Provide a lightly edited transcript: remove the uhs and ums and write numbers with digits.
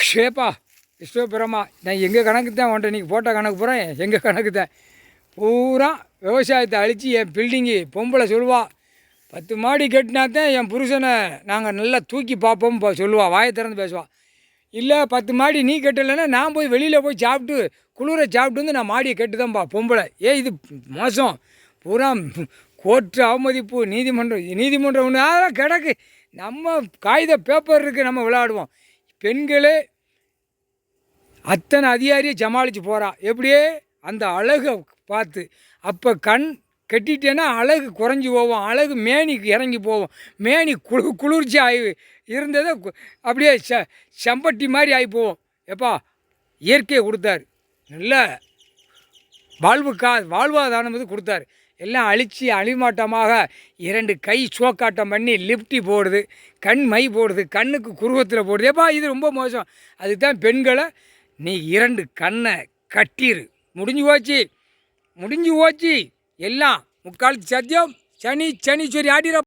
ஷேப்பா விஸ்வபுரமா நான் எங்கள் கணக்கு தான் உன்ட்ட இன்றைக்கி போட்ட கணக்கு பூரா எங்கள் கணக்கு தான். பூரா விவசாயத்தை அழித்து என் பில்டிங்கு பொம்பளை சொல்லுவா 10 மாடி கட்டினா தான் என் புருஷனை நாங்கள் நல்லா தூக்கி பார்ப்போம் சொல்லுவா, வாயை திறந்து பேசுவா. இல்லை 10 மாடி நீ கட்டலைன்னா நான் போய் வெளியில் போய் சாப்பிட்டு குளிரை சாப்பிட்டு வந்து நான் மாடியை கட்டுதான்ப்பா பொம்பளை. இது மோசம். பூரா கோர்ட்டு அவமதிப்பு, நீதிமன்றம் ஒன்று அதெல்லாம் கிடக்கு. நம்ம காகித பேப்பர் இருக்குது, நம்ம விளையாடுவோம். பெண்களே அத்தனை அதிகாரியை சமாளித்து போகிறா. எப்படியே அந்த அழகை பார்த்து. அப்போ கண் கட்டிட்டேன்னா அழகு குறைஞ்சி போவோம், அழகு மேனிக்கு இறங்கி போவோம். மேனி குளிர்ச்சி ஆகி இருந்ததை அப்படியே செம்பட்டி மாதிரி ஆகி போவோம். எப்பா இயற்கையை கொடுத்தாரு, நல்ல வாழ்வாதாரம் வந்து கொடுத்தாரு. எல்லாம் அழித்து அழிமாட்டமாக 2 கை சோக்காட்டம் பண்ணி லிப்டி போடுது, கண் மை போடுது, கண்ணுக்கு குருவத்தில் போடுது. எப்பா இது ரொம்ப மோசம். அதுதான் பெண்களை நீ 2 கண்ணை கட்டிரு, முடிஞ்சு போச்சு எல்லாம். முக்காலத்து சத்தியம் சனீஸ்வரி ஆடிர